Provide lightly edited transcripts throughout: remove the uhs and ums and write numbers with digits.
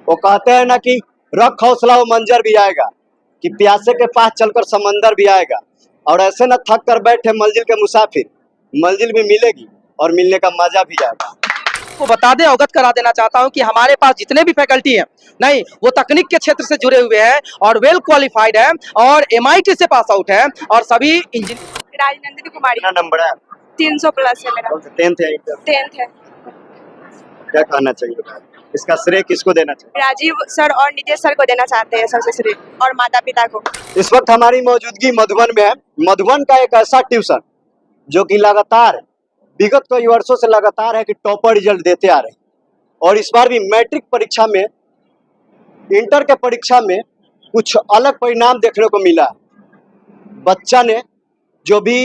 वो कहते हैं ना कि रख हौसला वो मंजर भी आएगा, कि प्यासे के पास चलकर समंदर भी आएगा। और ऐसे न थक कर बैठे मंजिल के मुसाफिर, मंजिल भी मिलेगी और मिलने का मजा भी आएगा। को बता दे, अवगत करा देना चाहता हूं कि हमारे पास जितने भी फैकल्टी हैं, नहीं वो तकनीक के क्षेत्र से जुड़े हुए हैं और वेल क्वालिफाइड है और MIT से पास आउट है और सभी इंजीनियर। राजनंदिनी कुमारी। कितना नंबर है? 300 प्लस है मेरा। 10th है। 10th है। क्या कहना चाहिए, इसका श्रेय किसको देना चाहिए? राजीव सर और नितेश सर को देना चाहते हैं सबसे श्रेय, और माता पिता को। इस वक्त हमारी मौजूदगी मधुबन में है। मधुबन का एक ऐसा ट्यूशन जो कि लगातार विगत कई वर्षों से लगातार है कि टॉपर रिजल्ट देते आ रहे हैं, और इस बार भी मैट्रिक परीक्षा में, इंटर के परीक्षा में कुछ अलग परिणाम देखने को मिला। बच्चा ने जो भी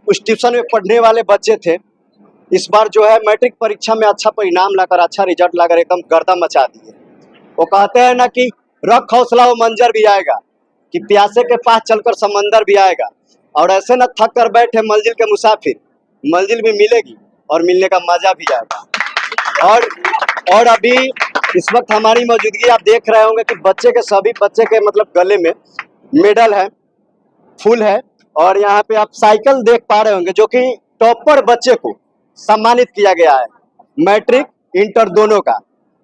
उस ट्यूशन में पढ़ने वाले बच्चे थे, इस बार जो है मैट्रिक परीक्षा में अच्छा परिणाम लाकर, अच्छा रिजल्ट लाकर एकदम गर्दा मचा दिए। वो कहते हैं ना कि रख हौसला वो मंजर भी आएगा, कि प्यासे के पास चलकर समंदर भी आएगा। और ऐसे न थक कर बैठे मंजिल के मुसाफिर, मंजिल भी मिलेगी और मिलने का मजा भी आएगा। और अभी इस वक्त हमारी मौजूदगी आप देख रहे होंगे कि सभी बच्चे के मतलब गले में मेडल है, फूल है, और यहाँ पे आप साइकिल देख पा रहे होंगे, जो कि टॉपर बच्चे को सम्मानित किया गया है, मैट्रिक इंटर दोनों का।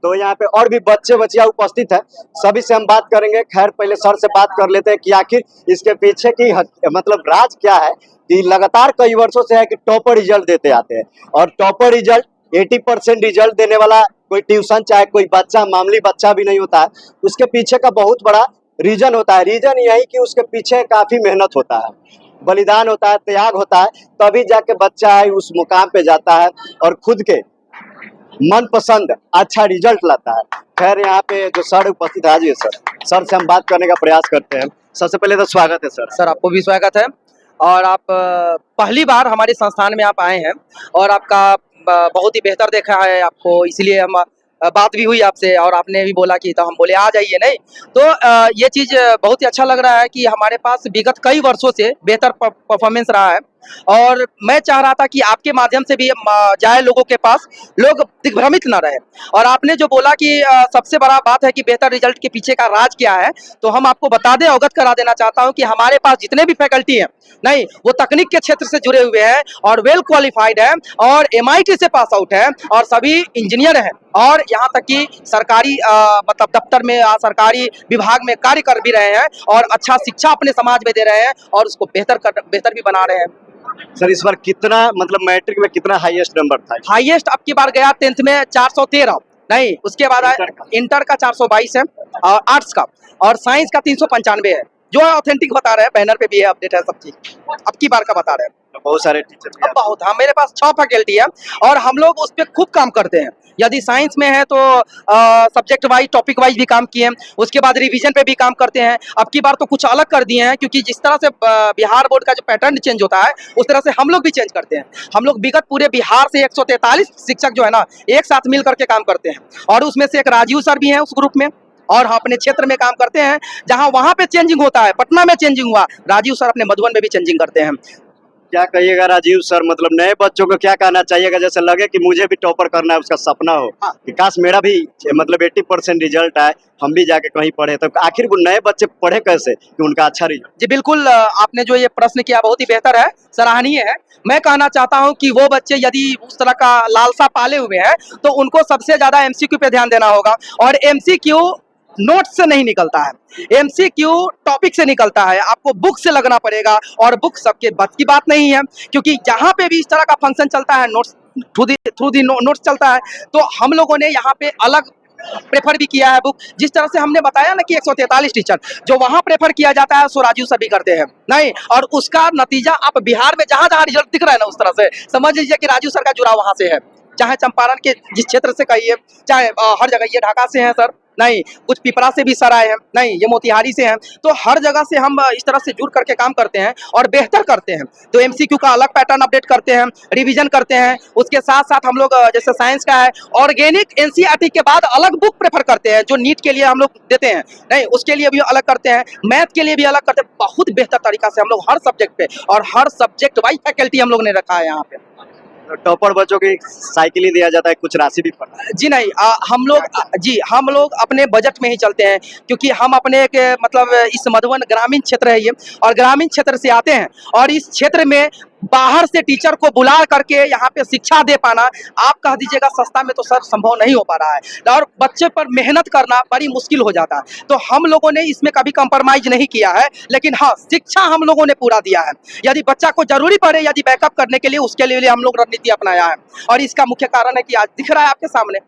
तो यहाँ पे और भी बच्चियां उपस्थित है, सभी से हम बात करेंगे। खैर पहले सर से बात कर लेते हैं कि आखिर इसके पीछे की मतलब राज क्या है, कि लगातार कई वर्षों से है कि टॉपर रिजल्ट देते आते हैं, और टॉपर रिजल्ट 80% रिजल्ट देने वाला कोई ट्यूशन चाहे कोई बच्चा, मामूली बच्चा भी नहीं होता है। उसके पीछे का बहुत बड़ा रीजन होता है। रीजन यही कि उसके पीछे काफी मेहनत होता है, बलिदान होता है, त्याग होता है, तभी जाके बच्चा है उस मुकाम पे जाता है और खुद के मनपसंद अच्छा रिजल्ट लाता है। खैर यहाँ पे जो सर उपस्थित है, आज ये सर से हम बात करने का प्रयास करते हैं। सबसे पहले तो स्वागत है सर। सर आपको भी स्वागत है, और आप पहली बार हमारे संस्थान में आप आए हैं और आपका बहुत ही बेहतर देखा है आपको, इसलिए हम बात भी हुई आपसे और आपने भी बोला कि तो हम बोले आ जाइए। नहीं तो ये चीज़ बहुत ही अच्छा लग रहा है कि हमारे पास विगत कई वर्षों से बेहतर परफॉर्मेंस रहा है, और मैं चाह रहा था कि आपके माध्यम से भी जाए लोगों के पास, लोग दिग्भ्रमित ना रहे। और आपने जो बोला कि सबसे बड़ा बात है कि बेहतर रिजल्ट के पीछे का राज क्या है, तो हम आपको बता दें, अवगत करा देना चाहता हूं कि हमारे पास जितने भी फैकल्टी हैं, नहीं वो तकनीक के क्षेत्र से जुड़े हुए हैं और वेल क्वालिफाइड है और MIT से पास आउट है और सभी इंजीनियर हैं, और यहाँ तक कि सरकारी मतलब दफ्तर में, सरकारी विभाग में कार्य कर भी रहे हैं और अच्छा शिक्षा अपने समाज में दे रहे हैं और उसको बेहतर भी बना रहे हैं। सर इस बार कितना मतलब मैट्रिक में कितना हाईएस्ट नंबर था? हाईएस्ट अब की बार गया 10th में 413, नहीं उसके बाद इंटर का 422 है, और आर्ट्स का और साइंस का 395 है, जो है ऑथेंटिक बता रहे हैं, बैनर पे भी है, अपडेट है सब चीज, अब की बार का बता रहे हैं। बहुत सारे टीचर बहुत, हाँ मेरे पास 6 फैकल्टी है और हम लोग उस पर खूब काम करते हैं। यदि साइंस में है तो सब्जेक्ट वाइज, टॉपिक वाइज भी काम किए हैं, उसके बाद रिवीजन पे भी काम करते हैं। अब की बार तो कुछ अलग कर दिए हैं, क्योंकि जिस तरह से बिहार बोर्ड का जो पैटर्न चेंज होता है, उस तरह से हम लोग भी चेंज करते हैं। हम लोग विगत पूरे बिहार से 143 शिक्षक जो है ना, एक साथ मिल करके काम करते हैं, और उसमें से एक राजीव सर भी हैं उस ग्रुप में, और हम अपने क्षेत्र में काम करते हैं। जहां वहां पे चेंजिंग होता है, पटना में चेंजिंग हुआ, राजीव सर अपने मधुबन में भी चेंजिंग करते हैं। क्या कहिएगा राजीव सर, मतलब नए बच्चों को क्या कहना चाहिएगा, जैसे लगे कि मुझे भी टॉपर करना है, उसका सपना हो कि काश मेरा भी मतलब 80% रिजल्ट आए, हम भी जाके कहीं पढ़े, तो आखिर वो नए बच्चे पढ़े कैसे कि उनका अच्छा रिजल्ट? जी बिल्कुल, आपने जो ये प्रश्न किया बहुत ही बेहतर है, सराहनीय है। मैं कहना चाहता हूं कि वो बच्चे यदि उस तरह का लालसा पाले हुए हैं, तो उनको सबसे ज्यादा MCQ पे ध्यान देना होगा, और MCQ नोट से नहीं निकलता है, MCQ टॉपिक से निकलता है। आपको बुक से लगना पड़ेगा, और बुक सबके बस की बात नहीं है, क्योंकि जहां पे भी इस तरह का फंक्शन चलता है, नोट्स थ्रू दी नोट्स चलता है, तो हम लोगों ने यहाँ पे अलग प्रेफर भी किया है बुक। जिस तरह से हमने बताया ना कि 143 टीचर जो वहां प्रेफर किया जाता है, सो राजीव सभी करते हैं, नहीं, और उसका नतीजा आप बिहार में जहां जहां रिजल्ट दिख रहा है ना, उस तरह से समझ लीजिए कि राजीव सर का जुड़ाव वहां से है। चाहे चंपारण के जिस क्षेत्र से कहिए, चाहे हर जगह, ये ढाका से हैं सर, नहीं कुछ पिपरा से भी सर आए हैं, नहीं ये मोतिहारी से हैं, तो हर जगह से हम इस तरह से जुड़ करके काम करते हैं और बेहतर करते हैं। तो MCQ का अलग पैटर्न अपडेट करते हैं, रिवीजन करते हैं, उसके साथ साथ हम लोग जैसे साइंस का है, ऑर्गेनिक NCERT के बाद अलग बुक प्रेफर करते हैं, जो नीट के लिए हम लोग देते हैं, नहीं उसके लिए भी अलग करते हैं, मैथ के लिए भी अलग करते हैं। बहुत बेहतर तरीका से हम लोग हर सब्जेक्ट पे, और हर सब्जेक्ट वाइज फैकल्टी हम लोग ने रखा है यहाँ पे। तो टॉपर बच्चों की साइकिल ही दिया जाता है, कुछ राशि भी पड़ता है। जी नहीं, हम लोग अपने बजट में ही चलते हैं, क्योंकि हम अपने एक मतलब इस मधुबन ग्रामीण क्षेत्र है ये, और ग्रामीण क्षेत्र से आते हैं, और इस क्षेत्र में बाहर से टीचर को बुला करके यहाँ पे शिक्षा दे पाना, आप कह दीजिएगा सस्ता में, तो सर संभव नहीं हो पा रहा है, और बच्चे पर मेहनत करना बड़ी मुश्किल हो जाता है। तो हम लोगों ने इसमें कभी कंप्रोमाइज नहीं किया है, लेकिन हाँ, शिक्षा हम लोगों ने पूरा दिया है। यदि बच्चा को जरूरी पड़े, यदि बैकअप करने के लिए, उसके लिए हम लोग रणनीति अपनाया है, और इसका मुख्य कारण है कि आज दिख रहा है आपके सामने।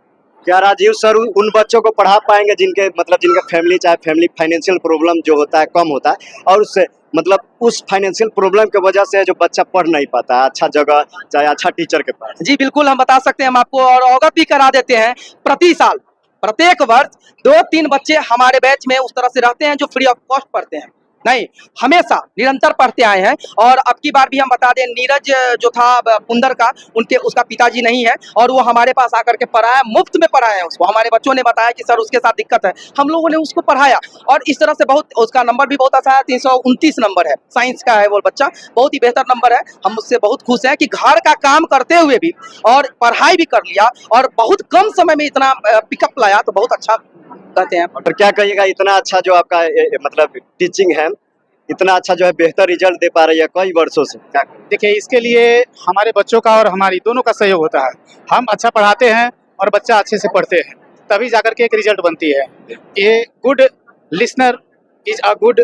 क्या राजीव सर उन बच्चों को पढ़ा पाएंगे जिनके मतलब जिनका फैमिली चाहे फैमिली फाइनेंशियल प्रॉब्लम जो होता है कम होता है, और उससे मतलब उस फाइनेंशियल प्रॉब्लम की वजह से जो बच्चा पढ़ नहीं पाता है अच्छा जगह चाहे अच्छा टीचर के पास? जी बिल्कुल, हम बता सकते हैं, हम आपको और अवगत भी करा देते हैं। प्रति साल, प्रत्येक वर्ष 2-3 बच्चे हमारे बैच में उस तरह से रहते हैं जो फ्री ऑफ कॉस्ट पढ़ते हैं, नहीं हमेशा निरंतर पढ़ते आए हैं। और अब की बार भी हम बता दें, नीरज जो था पुंदर का, उसका पिताजी नहीं है, और वो हमारे पास आकर के पढ़ाया, मुफ्त में पढ़ाया है उसको। हमारे बच्चों ने बताया कि सर उसके साथ दिक्कत है, हम लोगों ने उसको पढ़ाया, और इस तरह से बहुत, उसका नंबर भी बहुत अच्छा है, 329 नंबर है, साइंस का है वो बच्चा, बहुत ही बेहतर नंबर है। हम उससे बहुत खुश हैं कि घर का काम करते हुए भी और पढ़ाई भी कर लिया, और बहुत कम समय में इतना पिकअप लाया, तो बहुत अच्छा कहते हैं। और क्या कहिएगा, इतना अच्छा जो आपका मतलब टीचिंग है, इतना अच्छा जो है बेहतर रिजल्ट दे पा रही है कई वर्षों से, क्या कहें? देखिए, इसके लिए हमारे बच्चों का और हमारी दोनों का सहयोग होता है। हम अच्छा पढ़ाते हैं और बच्चा अच्छे से पढ़ते हैं, तभी जाकर के एक रिजल्ट बनती है। ये good listener is a good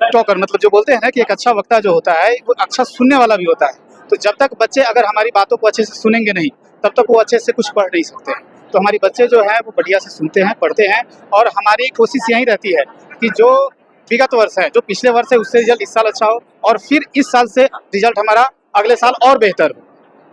talker, मतलब जो बोलते हैं ना कि एक अच्छा वक्ता जो होता है वो अच्छा सुनने वाला भी होता है। तो जब तक बच्चे अगर हमारी बातों को अच्छे से सुनेंगे नहीं, तब तक वो अच्छे से कुछ पढ़ नहीं सकते हैं। तो हमारे बच्चे जो हैं वो बढ़िया से सुनते हैं, पढ़ते हैं, और हमारी कोशिश यही रहती है कि जो विगत वर्ष है, जो पिछले वर्ष है, उससे रिजल्ट इस साल अच्छा हो, और फिर इस साल से रिजल्ट हमारा अगले साल और बेहतर हो।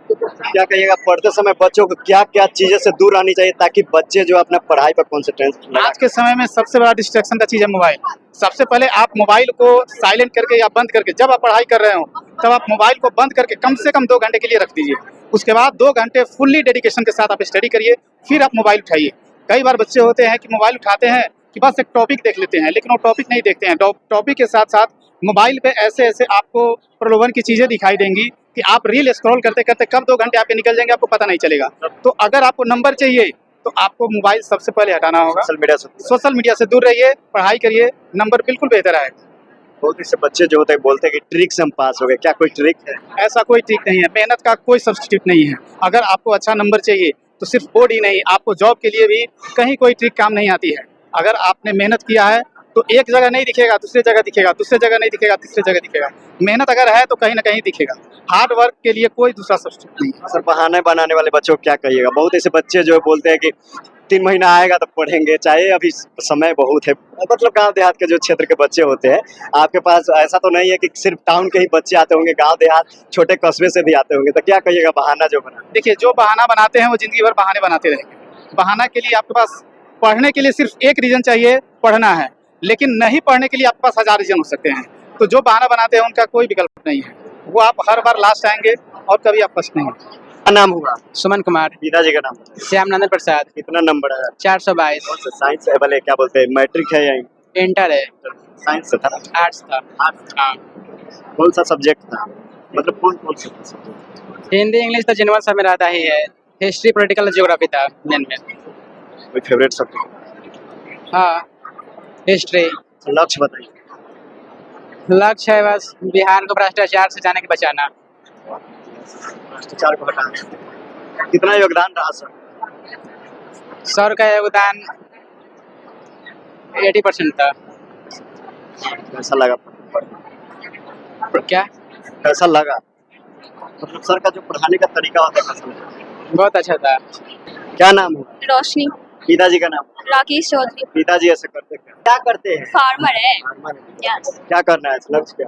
क्या कहिएगा, पढ़ते समय बच्चों को क्या क्या चीजें से दूर रहनी चाहिए ताकि बच्चे जो अपना पढ़ाई पर कॉन्सेंट्रेट? आज के समय में सबसे बड़ा डिस्ट्रैक्शन का चीज़ है मोबाइल। सबसे पहले आप मोबाइल को साइलेंट करके या बंद करके, जब आप पढ़ाई कर रहे हो तब आप मोबाइल को बंद करके कम से कम 2 घंटे के लिए रख दीजिए। उसके बाद 2 घंटे फुल्ली डेडिकेशन के साथ आप स्टडी करिए, फिर आप मोबाइल उठाइए। कई बार बच्चे होते हैं कि मोबाइल उठाते हैं कि बस एक टॉपिक देख लेते हैं, लेकिन वो टॉपिक नहीं देखते हैं। टॉपिक के साथ साथ मोबाइल पे ऐसे ऐसे आपको प्रलोभन की चीज़ें दिखाई देंगी कि आप रील स्क्रॉल करते करते कब 2 घंटे आपके निकल जाएंगे आपको पता नहीं चलेगा। तो अगर आपको नंबर चाहिए तो आपको मोबाइल सबसे पहले हटाना होगा। सोशल मीडिया से दूर रहिए, पढ़ाई करिए, नंबर बिल्कुल बेहतर आएगा। बहुत से बच्चे जो होते हैं बोलते हैं कि ट्रिक से हम पास हो गए, क्या कोई ट्रिक है? ऐसा कोई ट्रिक नहीं है, मेहनत का कोई सब्स्टिट्यूट नहीं है। अगर आपको अच्छा नंबर चाहिए तो सिर्फ बोर्ड ही नहीं, आपको जॉब के लिए भी कहीं कोई ट्रिक काम नहीं आती है। अगर आपने मेहनत किया है तो एक जगह नहीं दिखेगा, दूसरी जगह दिखेगा, दूसरी जगह नहीं दिखेगा, तीसरी जगह दिखेगा। मेहनत अगर है तो कहीं ना कहीं दिखेगा। हार्ड वर्क के लिए कोई दूसरा सब्स्टिट्यूट नहीं है। सर, बहाने बनाने वाले बच्चों को क्या कहिएगा? बहुत ऐसे बच्चे जो बोलते हैं कि 3 महीना आएगा तो पढ़ेंगे, चाहे अभी समय बहुत है, मतलब गांव देहात के जो क्षेत्र के बच्चे होते हैं, आपके पास ऐसा तो नहीं है कि सिर्फ टाउन के ही बच्चे आते होंगे, गांव देहात छोटे कस्बे से भी आते होंगे, तो क्या कहिएगा बहाना जो बना? देखिए, जो बहाना बनाते हैं वो जिंदगी भर बहाने बनाते रहेंगे। बहाना के लिए आपके पास पढ़ने के लिए सिर्फ एक रीजन चाहिए, पढ़ना है, लेकिन नहीं पढ़ने के लिए आपके पास 1000 रीजन हो सकते हैं। तो जो बहाना बनाते हैं उनका कोई विकल्प नहीं है, वो आप हर बार लास्ट आएंगे और कभी आप फर्स्ट नहीं। क्या नाम हुआ? सुमन कुमार। पिताजी का नाम? श्यामनंदन प्रसाद। कितना नंबर है? 422। साइंस है भले, क्या बोलते हैं, मैट्रिक है या इंटर है? साइंस से था? आर्ट्स था। हाँ। कौन सा सब्जेक्ट था, मतलब कौन कौन सा सब्जेक्ट? हिंदी इंग्लिश तो जनरल सब में रहता ही है, हिस्ट्री पॉलिटिकल ज्योग्राफी था मेन में। कोई फेवरेट सब्जेक्ट? हाँ, हिस्ट्री। लक्ष्य बताइए। लक्ष्य है बस बिहार को भ्रष्टाचार से जाने के बचाना। भ्रष्टाचार को हटाना। कितना योगदान रहा सर? सर का योगदान 80% था। कैसा लगा? क्या? कैसा लगा मतलब सर का जो पढ़ाने का तरीका होता है कैसा लगा? बहुत अच्छा था। क्या नाम हुआ? रोशनी। पिताजी का नाम? राकेश चौधरी। पिताजी ऐसे करते हैं, क्या करते हैं? फार्मर है। यस। क्या करना है, लक्ष्य क्या?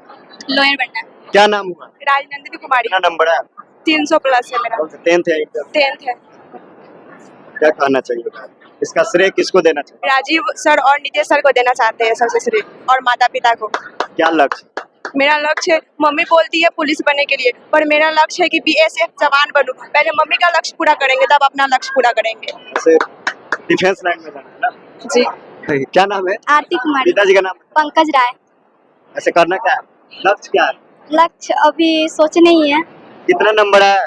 लॉयर बनना है। क्या नाम हुआ? राजनंदिनी कुमारी। कितना नंबर है? 300 प्लस है मेरा। 10th है इंटर? 10th है। क्या कहना चाहिए, इसका श्रेय किसको देना चाहिए? राजीव सर और नितेश सर को देना चाहते हैं सबसे श्रेय, और माता पिता को। क्या लक्ष्य? मेरा लक्ष्य, मम्मी बोलती है पुलिस बनने के लिए, पर मेरा लक्ष्य है कि BSF जवान बनूं। पहले मम्मी का लक्ष्य पूरा करेंगे, तब अपना लक्ष्य पूरा करेंगे। ऐसे डिफेंस लाइन में जाना है ना? जी। क्या नाम है? आरती कुमारी। पिताजी का नाम? पंकज राय। ऐसे करना क्या है, लक्ष्य क्या है? लक्ष्य अभी सोचे नहीं है। कितना नंबर है?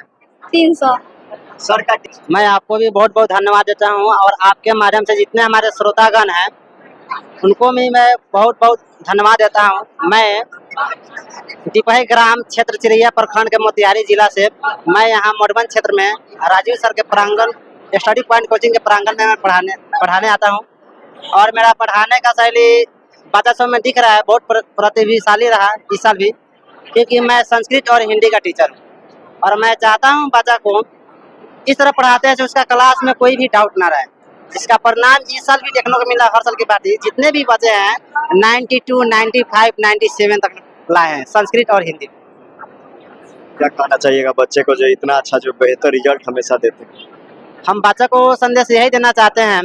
300। सर का मैं आपको भी बहुत बहुत धन्यवाद देता हूँ और आपके माध्यम से जितने हमारे श्रोतागण हैं उनको भी मैं बहुत बहुत धन्यवाद देता हूँ। मैं डिपही ग्राम क्षेत्र चिरैया प्रखंड के मोतिहारी जिला से मैं यहाँ मधुबन क्षेत्र में राजीव सर के प्रांगण स्टडी पॉइंट कोचिंग के प्रांगण में मैं पढ़ाने आता हूँ और मेरा पढ़ाने का शैली बच्चा सब में दिख रहा है, बहुत प्रतिभाशाली रहा इस साल भी, क्योंकि मैं संस्कृत और हिंदी का टीचर हूँ और मैं चाहता हूँ बच्चा को इस तरह पढ़ाते हैं उसका क्लास में कोई भी डाउट ना रहे, जिसका परिणाम इस साल भी देखने को मिला। हर साल की बात है, जितने भी बच्चे हैं 92, 95, 97 तक लाए हैं संस्कृत और हिंदी। क्या कहना चाहिएगा बच्चे को जो इतना अच्छा जो बेहतर रिजल्ट हमेशा देते हैं? हम बच्चे को संदेश यही देना चाहते हैं,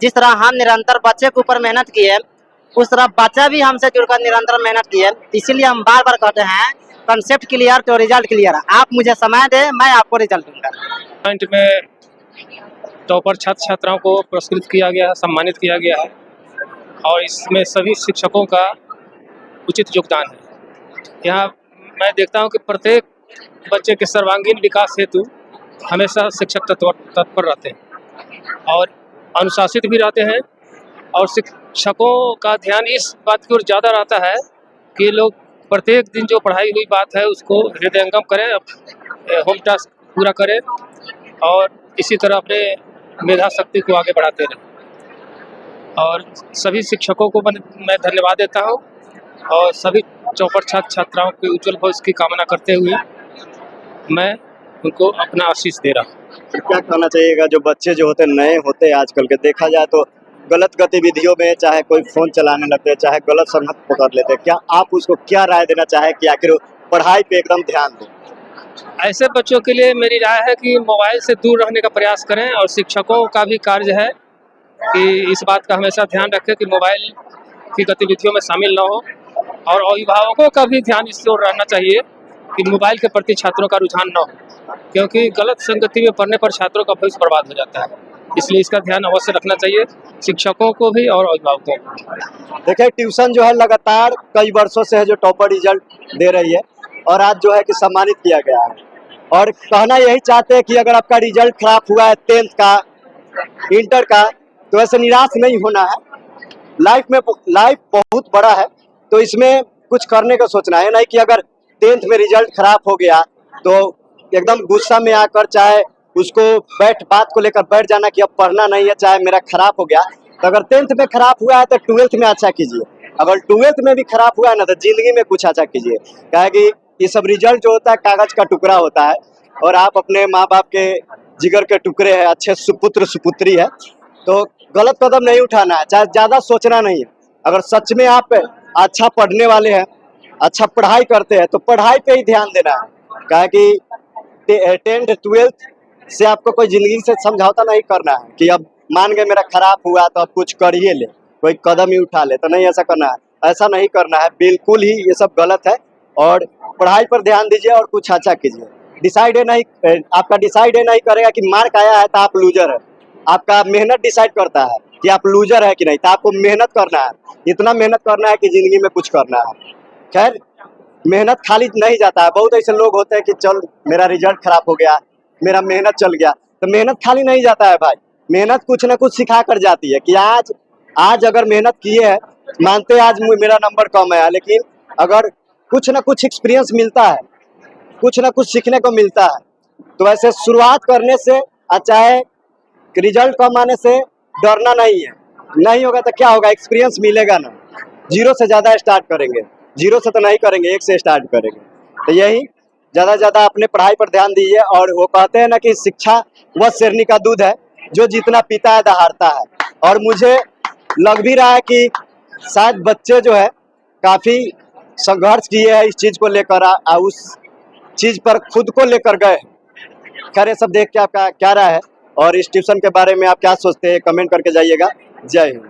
जिस तरह हम निरंतर बच्चे के ऊपर मेहनत किए उस तरह बच्चा भी हमसे जुड़कर निरंतर मेहनत किए। इसीलिए हम बार बार कहते हैं कंसेप्ट क्लियर तो रिजल्ट क्लियर। आप मुझे समय दें, मैं आपको रिजल्ट दूंगा। पॉइंट में टॉपर छात्र छात्राओं को पुरस्कृत किया गया है, सम्मानित किया गया है और इसमें सभी शिक्षकों का उचित योगदान है। यहाँ मैं देखता हूँ कि प्रत्येक बच्चे के सर्वांगीण विकास हेतु हमेशा शिक्षक तत्पर रहते हैं और अनुशासित भी रहते हैं और शिक्षकों का ध्यान इस बात की ओर ज़्यादा रहता है कि लोग प्रत्येक दिन जो पढ़ाई हुई बात है उसको हृदयंगम करें, होम टास्क पूरा करें और इसी तरह अपने मेधा शक्ति को आगे बढ़ाते रहें। और सभी शिक्षकों को मैं धन्यवाद देता हूं और सभी टॉपर छात्र छात्राओं के उज्जवल भविष्य की कामना करते हुए मैं उनको अपना आशीष दे रहा हूँ। तो क्या कहना चाहिएगा जो बच्चे जो होते नए होते आजकल के, देखा जाए तो गलत गतिविधियों में चाहे कोई फोन चलाने लगते हैं, चाहे गलत संगत पकड़ लेते हैं, क्या आप उसको क्या राय देना चाहे कि आखिर पढ़ाई पे एकदम ध्यान दें? ऐसे बच्चों के लिए मेरी राय है कि मोबाइल से दूर रहने का प्रयास करें और शिक्षकों का भी कार्य है कि इस बात का हमेशा ध्यान रखें कि मोबाइल की गतिविधियों में शामिल न हो और अभिभावकों का भी ध्यान इस ओर रहना चाहिए कि मोबाइल के प्रति छात्रों का रुझान न हो, क्योंकि गलत संगति में पढ़ने पर छात्रों का भविष्य बर्बाद हो जाता है। इसलिए इसका ध्यान अवश्य रखना चाहिए शिक्षकों को भी और अभिभावकों को। देखिए ट्यूशन जो है लगातार कई वर्षों से है जो टॉपर रिजल्ट दे रही है और आज जो है कि सम्मानित किया गया है और कहना यही चाहते हैं कि अगर आपका रिजल्ट खराब हुआ है 10th का, इंटर का, तो ऐसे निराश नहीं होना है। लाइफ बहुत बड़ा है तो इसमें कुछ करने का सोचना है, नहीं कि अगर 10th में रिजल्ट खराब हो गया तो एकदम गुस्सा में आकर चाहे उसको बात को लेकर बैठ जाना कि अब पढ़ना नहीं है, चाहे मेरा खराब हो गया। तो अगर 10th में खराब हुआ है तो 12th में अच्छा कीजिए, अगर 12th में भी खराब हुआ है ना तो जिंदगी में कुछ अच्छा कीजिए। क्या है कि ये सब रिजल्ट जो होता है कागज का टुकड़ा होता है और आप अपने माँ बाप के जिगर के टुकड़े हैं, अच्छे सुपुत्र सुपुत्री है, तो गलत कदम नहीं उठाना है, चाहे ज़्यादा सोचना नहीं है। अगर सच में आप अच्छा पढ़ने वाले हैं, अच्छा पढ़ाई करते हैं तो पढ़ाई पे ही ध्यान देना है। क्या है कि 10th 12th से आपको कोई जिंदगी से समझौता नहीं करना है कि अब मान गए मेरा खराब हुआ तो अब कुछ कर ही ले, कोई कदम ही उठा ले, तो नहीं ऐसा करना है। ऐसा नहीं करना है, बिल्कुल ही ये सब गलत है और पढ़ाई पर ध्यान दीजिए और कुछ अच्छा कीजिए। आपका डिसाइड नहीं करेगा कि मार्क आया है तो आप लूजर है, आपका मेहनत डिसाइड करता है कि आप लूजर है कि नहीं। तो आपको मेहनत करना है, इतना मेहनत करना है कि जिंदगी में कुछ करना है। खैर मेहनत खाली नहीं जाता है, बहुत ऐसे लोग होते हैं कि चल मेरा रिजल्ट खराब हो गया, मेरा मेहनत चल गया, तो मेहनत खाली नहीं जाता है भाई। मेहनत कुछ ना कुछ सिखा कर जाती है कि आज अगर मेहनत किए हैं, मानते हैं आज मेरा नंबर कम आया, लेकिन अगर कुछ ना कुछ एक्सपीरियंस मिलता है, कुछ ना कुछ सीखने को मिलता है, तो ऐसे शुरुआत करने से चाहे रिजल्ट कम आने से डरना नहीं है। नहीं होगा तो क्या होगा, एक्सपीरियंस मिलेगा ना। 0 से ज़्यादा स्टार्ट करेंगे, 0 से तो नहीं करेंगे, 1 से स्टार्ट करेंगे। तो यही ज़्यादा से ज़्यादा अपने पढ़ाई पर ध्यान दीजिए। और वो कहते हैं ना कि शिक्षा वह शेरनी का दूध है जो जितना पीता है दहाड़ता है। और मुझे लग भी रहा है कि शायद बच्चे जो है काफ़ी संघर्ष किए हैं इस चीज़ को लेकर, उस चीज़ पर खुद को लेकर गए। खैर ये सब देख के आपका क्या राय है और इस ट्यूशन के बारे में आप क्या सोचते हैं, कमेंट करके जाइएगा। जय हिंद।